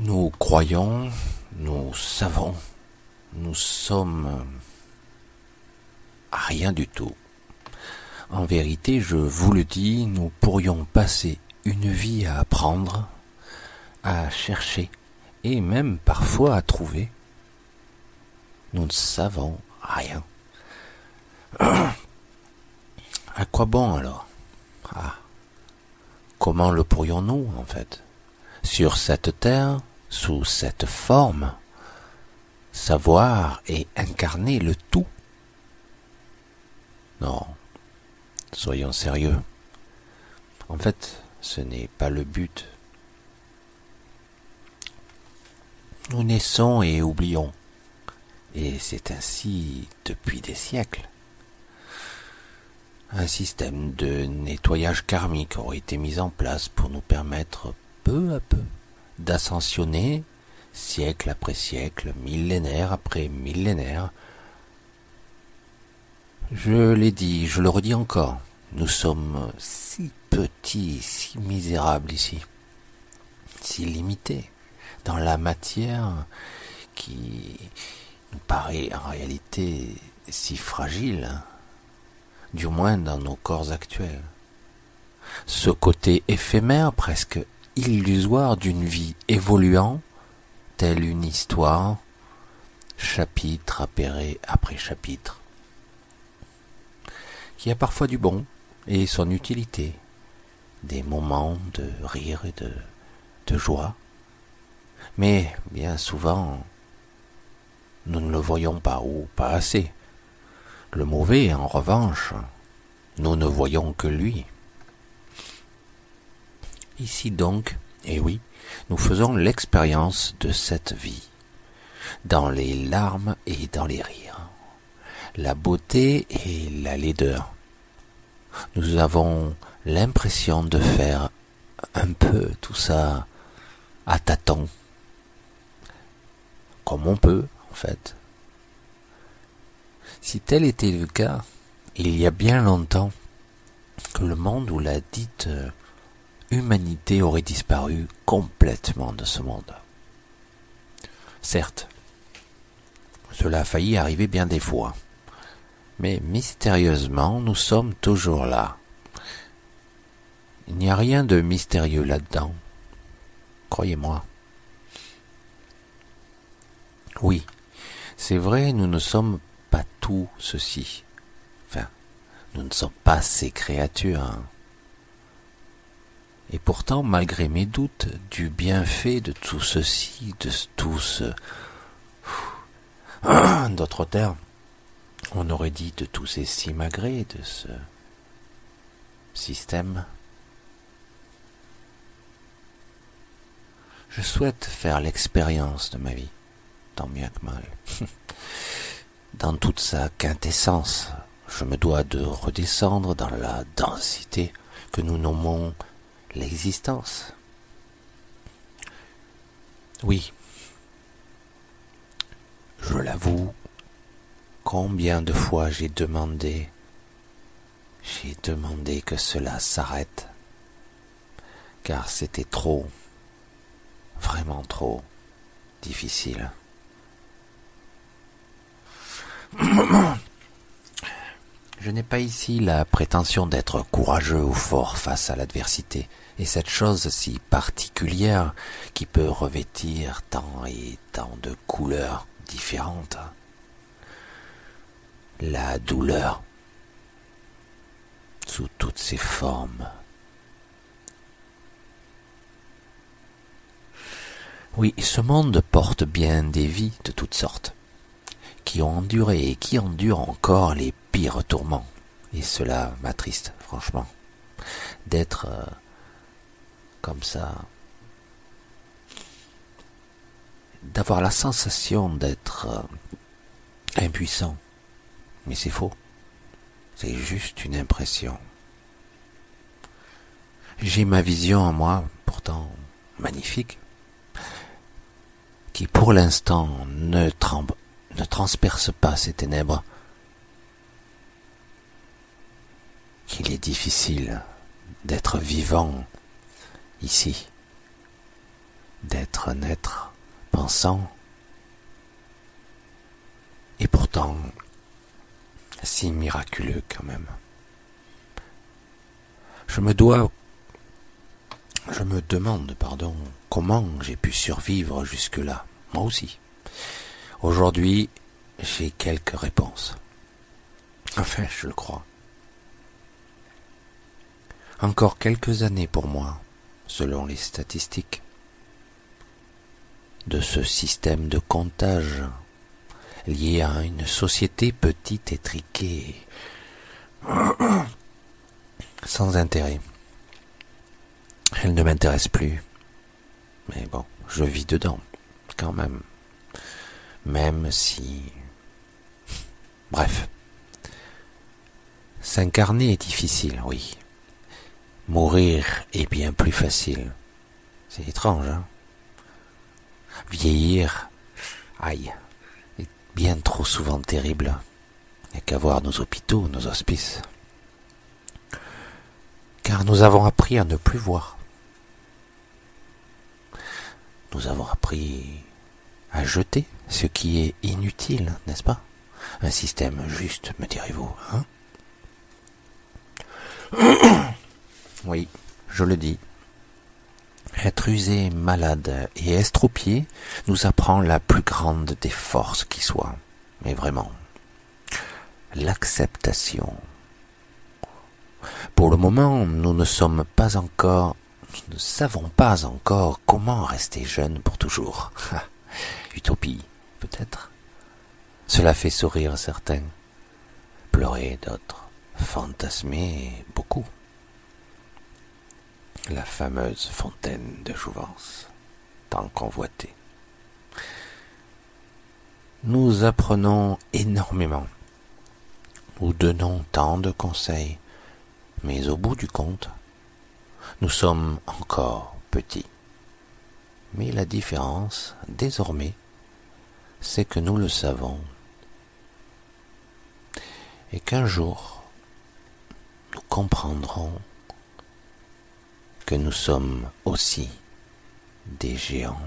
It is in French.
Nous croyons, nous savons, nous sommes rien du tout. En vérité, je vous le dis, nous pourrions passer une vie à apprendre, à chercher et même parfois à trouver. Nous ne savons rien. À quoi bon alors? Comment le pourrions-nous en fait? Sur cette terre, sous cette forme, savoir et incarner le tout? Non, soyons sérieux. En fait, ce n'est pas le but. Nous naissons et oublions. Et c'est ainsi depuis des siècles. Un système de nettoyage karmique aurait été mis en place pour nous permettre peu à peu d'ascensionner, siècle après siècle, millénaire après millénaire. Je l'ai dit, je le redis encore, nous sommes si petits, si misérables ici, si limités dans la matière qui nous paraît en réalité si fragile, du moins dans nos corps actuels. Ce côté éphémère, presque illusoire d'une vie évoluant, telle une histoire, chapitre après chapitre, qui a parfois du bon et son utilité, des moments de rire et de joie, mais bien souvent, nous ne le voyons pas ou pas assez. Le mauvais, en revanche, nous ne voyons que lui. Ici donc, eh oui, nous faisons l'expérience de cette vie, dans les larmes et dans les rires, la beauté et la laideur. Nous avons l'impression de faire un peu tout ça à tâtons, comme on peut en fait. Si tel était le cas, il y a bien longtemps que le monde ou la dite humanité aurait disparu complètement de ce monde. Certes, cela a failli arriver bien des fois, mais mystérieusement, nous sommes toujours là. Il n'y a rien de mystérieux là-dedans, croyez-moi. Oui, c'est vrai, nous ne sommes pas tout ceci. Enfin, nous ne sommes pas ces créatures. Et pourtant, malgré mes doutes du bienfait de tout ceci, de tout ce... D'autres termes, on aurait dit de tous ces simagrées, de ce système. Je souhaite faire l'expérience de ma vie, tant bien que mal. Dans toute sa quintessence, je me dois de redescendre dans la densité que nous nommons l'existence. Oui, je l'avoue, combien de fois j'ai demandé que cela s'arrête, car c'était trop, vraiment trop difficile. Je n'ai pas ici la prétention d'être courageux ou fort face à l'adversité, et cette chose si particulière qui peut revêtir tant et tant de couleurs différentes. La douleur, sous toutes ses formes. Oui, ce monde porte bien des vies de toutes sortes, qui ont enduré et qui endurent encore les pires tourments. Et cela m'attriste, franchement, d'être comme ça, d'avoir la sensation d'être impuissant. Mais c'est faux, c'est juste une impression. J'ai ma vision en moi, pourtant magnifique, qui pour l'instant ne transperce pas ces ténèbres, qu'il est difficile d'être vivant ici, d'être un être pensant, et pourtant si miraculeux quand même. Je me demande, comment j'ai pu survivre jusque-là, moi aussi. Aujourd'hui, j'ai quelques réponses. Enfin, je le crois. Encore quelques années pour moi, selon les statistiques, de ce système de comptage lié à une société petite, étriquée, sans intérêt. Elle ne m'intéresse plus. Mais bon, je vis dedans, quand même. Même si... Bref. S'incarner est difficile, oui. Mourir est bien plus facile. C'est étrange, hein? Vieillir, aïe, est bien trop souvent terrible. Il n'y a qu'à voir nos hôpitaux, nos hospices. Car nous avons appris à ne plus voir. Nous avons appris à jeter ce qui est inutile, n'est-ce pas? Un système juste, me direz-vous, hein? Oui, je le dis. Être usé, malade et estropié nous apprend la plus grande des forces qui soit. Mais vraiment, l'acceptation. Pour le moment, nous ne savons pas encore comment rester jeune pour toujours. Utopie, peut-être. Cela fait sourire certains, pleurer d'autres, fantasmer beaucoup. La fameuse fontaine de jouvence, tant convoitée. Nous apprenons énormément. Nous donnons tant de conseils, mais au bout du compte, nous sommes encore petits. Mais la différence, désormais, c'est que nous le savons. Et qu'un jour, nous comprendrons que nous sommes aussi des géants.